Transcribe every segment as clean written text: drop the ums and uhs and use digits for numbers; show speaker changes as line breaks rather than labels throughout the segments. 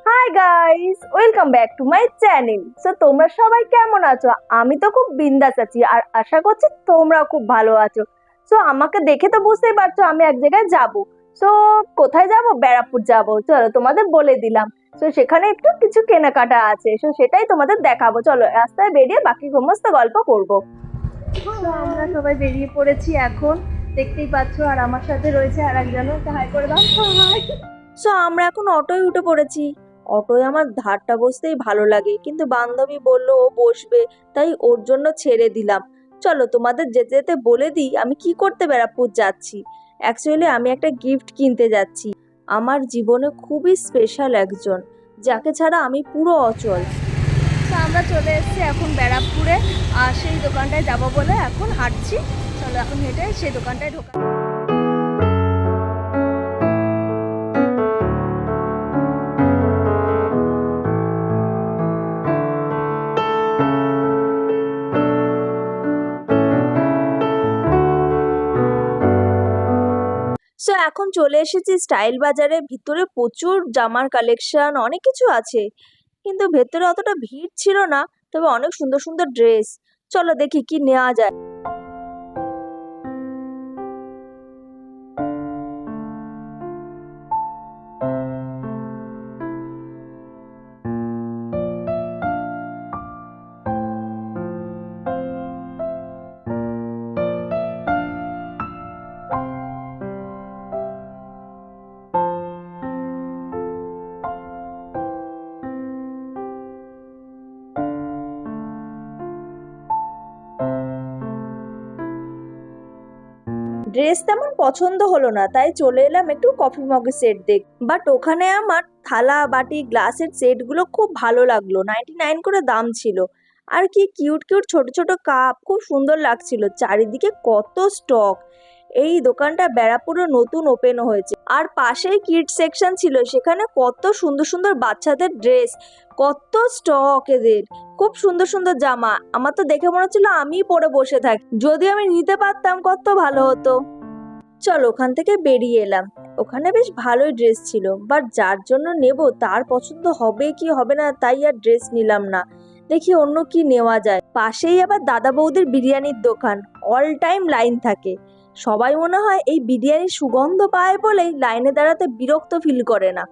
Hi guys, welcome back to my channel. So তোমরা সবাই কেমন আছো? আমি তো খুব বিন্দাস আছি আর আশা করছি তোমরাও খুব ভালো আছো। সো আমাকে দেখে তো বুঝতেই পারছো আমি এক জায়গায় যাব। সো কোথায় যাব? ব্যারাকপুর যাব। চলো তোমাদের বলে দিলাম। সো সেখানে একটু কিছু কেনাকাটা আছে, সো সেটাই তোমাদের দেখাবো। চলো রাস্তায় বেরিয়ে বাকি সমস্ত গল্প করবো। তো আমরা সবাই বেরিয়ে পড়েছি এখন, দেখতেই পাচ্ছো। আর আমার সাথে রয়েছে আর একজন, হাই করে দাও। হাই। সো আমরা এখন অটোয় উঠে পড়েছি। অটোয় আমার ধারটা বসতেই ভালো লাগে, কিন্তু বান্ধবী বললো ও বসবে, তাই ওর জন্য ছেড়ে দিলাম। চলো তোমাদের যেতে যেতে বলে দিই আমি কি করতে ব্যারাকপুর যাচ্ছি। অ্যাকচুয়ালি আমি একটা গিফট কিনতে যাচ্ছি আমার জীবনে খুবই স্পেশাল একজন, যাকে ছাড়া আমি পুরো অচল। তো আমরা চলে এসেছি এখন ব্যারাকপুরে, আর সেই দোকানটায় যাব বলে এখন হাঁটছি। চলো এখন হেঁটে সেই দোকানটায় ঢোকা। সো এখন চলে এসেছি স্টাইল বাজারে। ভিতরে প্রচুর জামার কালেকশন, অনেক কিছু আছে, কিন্তু ভেতরে অতটা ভিড় ছিল না। তবে অনেক সুন্দর সুন্দর ড্রেস। চলো দেখি কি নেওয়া যায়। ড্রেস তেমন পছন্দ হলো না, তাই চলে এলাম একটু কফি মগের সেট দেখ। বাট ওখানে আমার থালা বাটি গ্লাসের সেটগুলো খুব ভালো লাগলো, 99 করে দাম ছিল। আর কি কিউট কিউট ছোট ছোট কাপ, খুব সুন্দর লাগছিল। চারিদিকে কত স্টক। এই দোকানটা ব্যারাকপুরে নতুন ওপেন হয়েছে, আর পাশেই কিড সেকশন ছিল, সেখানে কত সুন্দর সুন্দর বাচ্চাদের ড্রেস, কত স্টক এদের। খুব সুন্দর সুন্দর জামা, আমার তো দেখে মনে হচ্ছিল আমিই পরে বসে থাকি। যদি আমি নিতে পারতাম কত ভালো হতো। চল ওখান থেকে বেরিয়ে এলাম। ওখানে বেশ ভালোই ড্রেস ছিল, বাট যার জন্য নেব তার পছন্দ হবে কি হবে না, তাই আর ড্রেস নিলাম না। দেখি অন্য কি নেওয়া যায়। পাশেই আবার দাদা বৌদির বিরিয়ানির দোকান, অল টাইম লাইন থাকে। সবাই মনে হয় এই বিরিয়ানির সুগন্ধ পায় বলেই লাইনে দাঁড়াতে বিরক্ত ফিল করে না।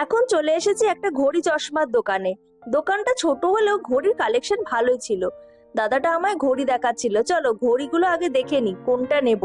এখন চলে এসেছি একটা ঘড়ি চশমার দোকানে। দোকানটা ছোট হলেও ঘড়ির কালেকশন ভালোই ছিল। দাদাটা আমায় ঘড়ি দেখাচ্ছিল। চলো ঘড়িগুলো আগে দেখে নি কোনটা নেব।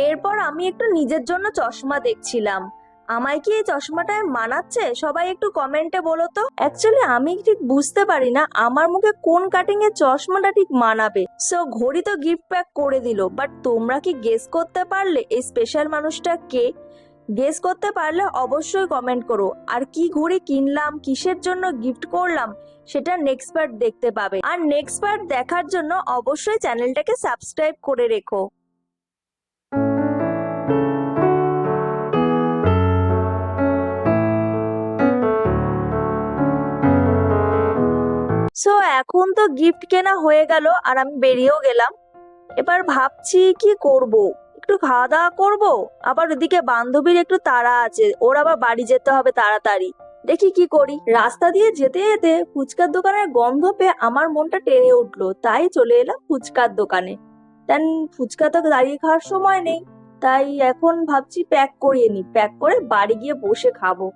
এরপর আমি একটু নিজের জন্য চশমা দেখছিলাম। আমায় কি এই চশমাটায় মানাচ্ছে? সবাই একটু কমেন্টে বলো তো। অ্যাকচুয়ালি আমি ঠিক বুঝতে পারি না আমার মুখে কোন কাটিং এর চশমাটা ঠিক মানাবে। সো ঘড়ি তো গিফট প্যাক করে দিল, বাট তোমরা কি গেস করতে পারলে এই স্পেশাল মানুষটা কে? গেস করতে পারলে অবশ্যই কমেন্ট করো। আর কি ঘড়ি কিনলাম, কিসের জন্য গিফট করলাম, সেটা নেক্সট পার্ট দেখতে পাবে। আর নেক্সট পার্ট দেখার জন্য অবশ্যই চ্যানেলটাকে সাবস্ক্রাইব করে রেখো। সো এখন তো গিফট কেনা হয়ে গেল আর আমি বেরিয়েও গেলাম। এবার ভাবছি কি করব। একটু খাওয়া দাওয়া করব, আবার ওদিকে বান্ধবীর একটু তাড়া আছে, ওর আবার বাড়ি যেতে হবে তাড়াতাড়ি। দেখি কি করি। রাস্তা দিয়ে যেতে যেতে ফুচকার দোকানের গন্ধ পেয়ে আমার মনটা টেনে উঠলো, তাই চলে এলাম ফুচকার দোকানে। দেন ফুচকা তো দাঁড়িয়ে খাওয়ার সময় নেই, তাই এখন ভাবছি প্যাক করিয়ে নি, প্যাক করে বাড়ি গিয়ে বসে খাবো।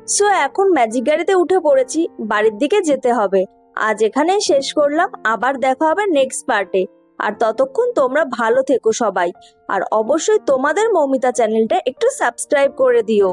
সো এখন ম্যাজিক গাড়িতে উঠে পড়েছি, বাড়ির দিকে যেতে হবে। আজ এখানেই শেষ করলাম, আবার দেখা হবে নেক্সট পার্টে। আর ততক্ষণ তোমরা ভালো থেকো সবাই। আর অবশ্যই তোমাদের মৌমিতা চ্যানেলটা একটু সাবস্ক্রাইব করে দিও।